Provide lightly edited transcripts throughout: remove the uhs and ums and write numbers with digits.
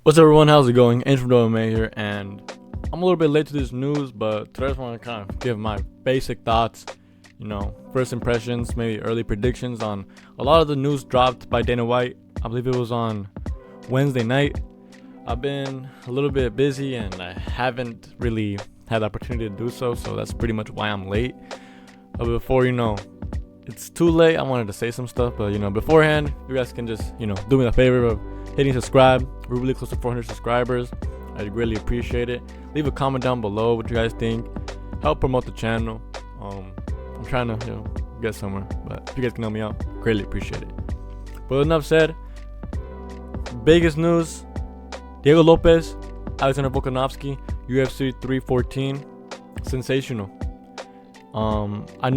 What's up, everyone? How's it going? Andrew from MMA here, and I'm a little bit late to this news, but today I just want to kind of give my basic thoughts, first impressions, maybe early predictions on a lot of the news dropped by Dana White. I believe it was on Wednesday night. I've been a little bit busy and I haven't really had the opportunity to do so that's pretty much why I'm late. But before it's too late, I wanted to say some stuff, but beforehand, you guys can just do me the favor of hitting subscribe. We're really close to 400 subscribers. I'd greatly appreciate it. Leave a comment down below what you guys think. Help promote the channel. I'm trying to get somewhere, but if you guys can help me out, greatly appreciate it. But enough said. Biggest news: Diego Lopes, Alexander Volkanovski, UFC 314. Sensational. I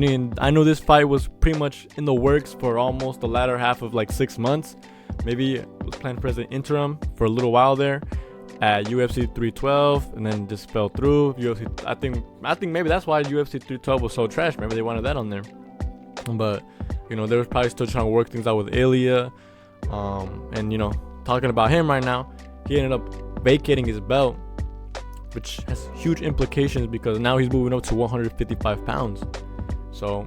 knew this fight was pretty much in the works for almost the latter half of 6 months. Maybe it was planned for as an interim for a little while there at UFC 312, and then just fell through. UFC, I think maybe that's why UFC 312 was so trash. Maybe they wanted that on there, but they were probably still trying to work things out with Ilia. And talking about him right now, he ended up vacating his belt, which has huge implications because now he's moving up to 155 pounds. So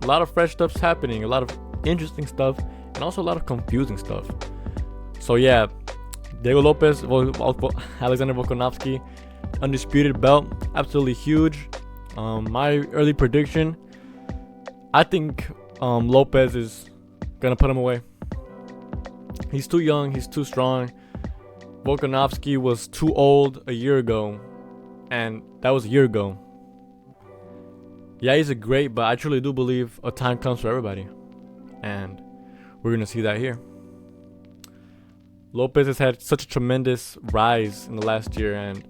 a lot of fresh stuff's happening, a lot of interesting stuff, and also a lot of confusing stuff. So yeah, Diego Lopes, Alexander Volkanovski, undisputed belt, absolutely huge. My early prediction, I think Lopes is gonna put him away. He's too young, he's too strong. Volkanovski was too old a year ago, and that was a year ago. Yeah, he's a great, but I truly do believe a time comes for everybody, and we're gonna see that here. Lopes has had such a tremendous rise in the last year, and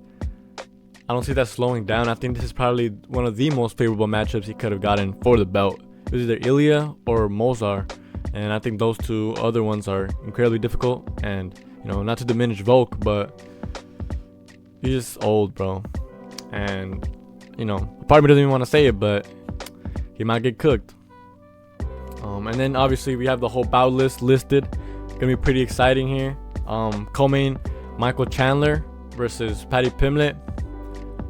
I don't see that slowing down. I think this is probably one of the most favorable matchups he could have gotten for the belt. It was either Ilia or Mozar, and I think those two other ones are incredibly difficult. And not to diminish Volk, but he's just old, bro. And part of me doesn't even want to say it, but he might get cooked. And then obviously we have the whole bout list listed. Gonna be pretty exciting here. Co-main Michael Chandler versus Paddy Pimblett.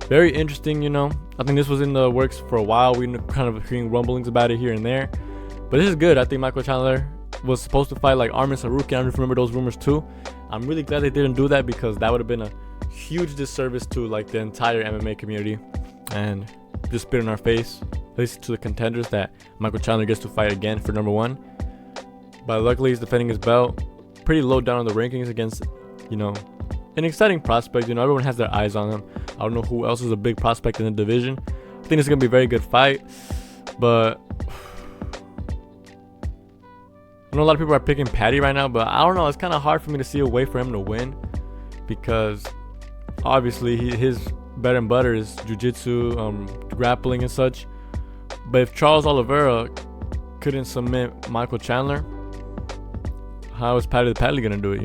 Very interesting. I think this was in the works for a while. We kind of hearing rumblings about it here and there, but this is good. I think Michael Chandler was supposed to fight Armin Sarukian. I don't remember those rumors too. I'm really glad they didn't do that because that would have been a huge disservice to the entire MMA community and just spit in our face, at least to the contenders, that Michael Chandler gets to fight again for number one. But luckily he's defending his belt, pretty low down on the rankings against an exciting prospect. Everyone has their eyes on him. I don't know who else is a big prospect in the division. I think it's gonna be a very good fight, but I know a lot of people are picking Paddy right now, but I don't know. It's kind of hard for me to see a way for him to win because obviously his bread and butter is jiu-jitsu, grappling and such. But if Charles Oliveira couldn't submit Michael Chandler, how is Paddy the Paddy gonna do it?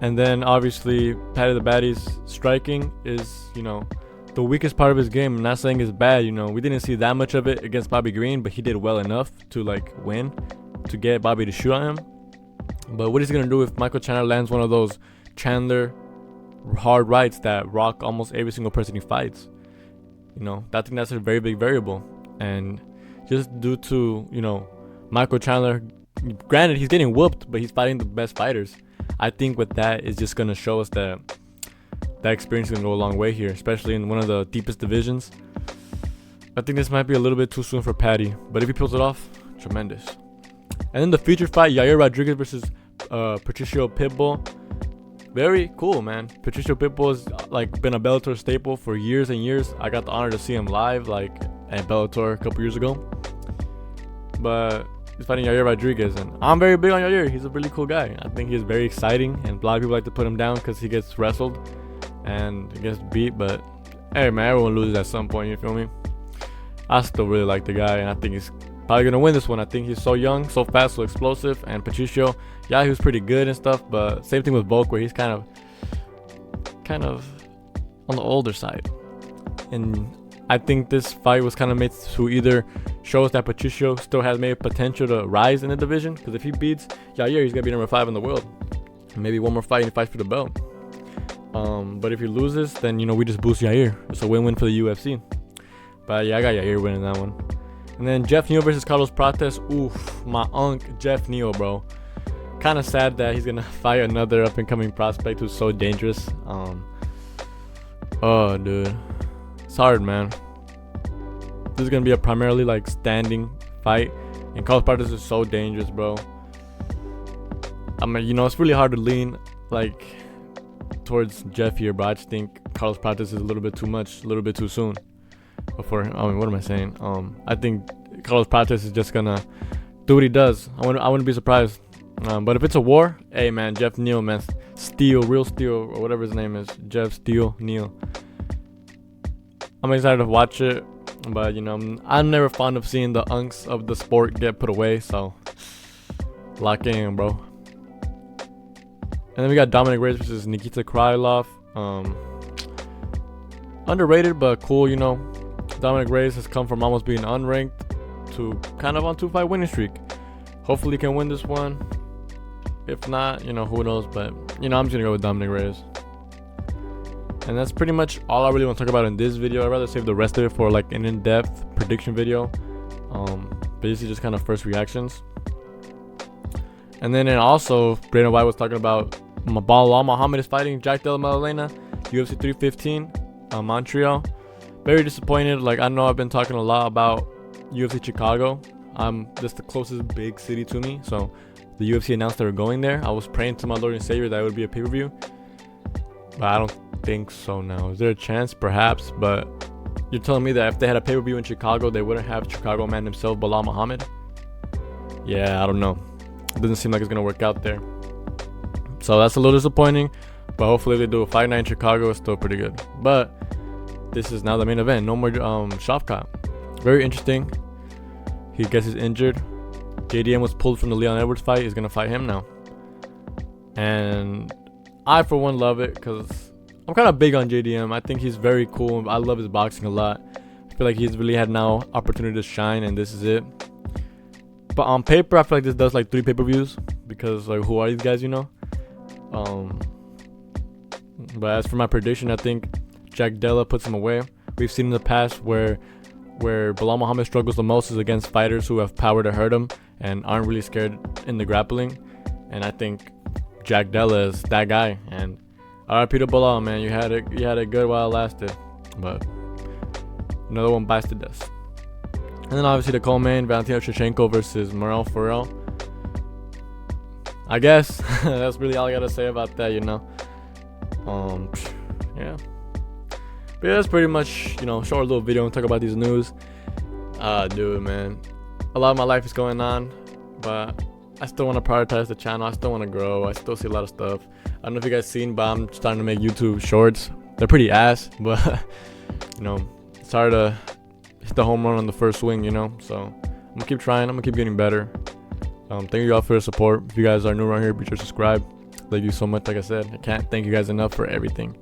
And then obviously Paddy the Baddy's striking is the weakest part of his game. I'm not saying it's bad. We didn't see that much of it against Bobby Green, but he did well enough to win, to get Bobby to shoot on him. But what is he gonna do if Michael Chandler lands one of those Chandler hard rights that rock almost every single person he fights? I think that's a very big variable. And just due to Michael Chandler, granted he's getting whooped, but he's fighting the best fighters. I think with that is just gonna show us that experience is gonna go a long way here, especially in one of the deepest divisions. I think this might be a little bit too soon for Paddy, but if he pulls it off, tremendous. And then the featured fight, Yair Rodriguez versus Patricio Pitbull. Very cool, man. Patricio Pitbull has been a Bellator staple for years and years. I got the honor to see him live at Bellator a couple years ago. But he's fighting Yair Rodriguez, and I'm very big on Yair. He's a really cool guy. I think he's very exciting, and a lot of people like to put him down because he gets wrestled and gets beat. But hey, man, everyone loses at some point. You feel me? I still really like the guy, and I think he's probably gonna win this one. I think he's so young, so fast, so explosive. And Patricio, yeah, he was pretty good and stuff, but same thing with Volk, where he's kind of on the older side. And I think this fight was kind of made to either show us that Patricio still has maybe potential to rise in the division, because if he beats Yair, he's gonna be number 5 in the world. Maybe one more fight and he fights for the belt. But if he loses, then we just boost Yair. It's a win-win for the UFC. But yeah, I got Yair winning that one. And then Jeff Neal versus Carlos Prates. Oof, my unk Jeff Neal, bro. Kind of sad that he's gonna fight another up-and-coming prospect who's so dangerous. Oh, dude, it's hard, man. This is gonna be a primarily like standing fight, and Carlos Prates is so dangerous, bro. I mean, it's really hard to lean like towards Jeff here, but I just think Carlos Prates is a little bit too much, a little bit too soon. What am I saying? I think Carlos Prates is just gonna do what he does. I wouldn't be surprised. But if it's a war, hey man, Jeff Neal, man, real steel, or whatever his name is, Jeff Steel Neal. I'm excited to watch it, but I'm never fond of seeing the unks of the sport get put away. So lock in, bro. And then we got Dominic Reyes versus Nikita Krylov. Underrated, but cool. Dominic Reyes has come from almost being unranked to kind of on 2-fight winning streak. Hopefully he can win this one. If not, who knows, but I'm just gonna go with Dominic Reyes. And that's pretty much all I really want to talk about in this video. I'd rather save the rest of it for like an in-depth prediction video. Basically just kind of first reactions. And then also Brandon White was talking about Bilal Muhammad is fighting Jack Della Maddalena, UFC 315, Montreal. Very disappointed. Like, I know I've been talking a lot about UFC Chicago. That's the closest big city to me, so the UFC announced they were going there. I was praying to my Lord and Savior that it would be a pay-per-view, but I don't think so now. Is there a chance? Perhaps, but you're telling me that if they had a pay-per-view in Chicago, they wouldn't have Chicago man himself, Bilal Muhammad? Yeah, I don't know. It doesn't seem like it's gonna work out there, so that's a little disappointing. But hopefully, if they do a fight night in Chicago, it's still pretty good. But this is now the main event. No more Shavkat. Very interesting. He gets his injured. JDM was pulled from the Leon Edwards fight. He's gonna fight him now, and I for one love it because I'm kind of big on JDM. I think he's very cool. I love his boxing a lot. I feel like he's really had now opportunity to shine, and this is it. But on paper, I feel like this does like 3 pay-per-views because like who are these guys, But as for my prediction, I think Jack Della puts him away. We've seen in the past where Bilal Muhammad struggles the most is against fighters who have power to hurt him and aren't really scared in the grappling. And I think Jack Della is that guy. And RIP to Bilal, man. You had it good while it lasted, but another one bites the dust. And then obviously the co-main, Valentina Shevchenko versus Morel Farrell. I guess that's really all I gotta say about that, Yeah. But yeah, that's pretty much, short little video and talk about these news. Dude, man, a lot of my life is going on, but I still want to prioritize the channel. I still want to grow. I still see a lot of stuff. I don't know if you guys seen, but I'm starting to make YouTube shorts. They're pretty ass, but it's hard to hit the home run on the first swing, So I'm gonna keep trying. I'm gonna keep getting better. Thank you all for your support. If you guys are new around here, be sure to subscribe. Thank you so much. Like I said, I can't thank you guys enough for everything.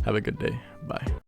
Have a good day. Bye.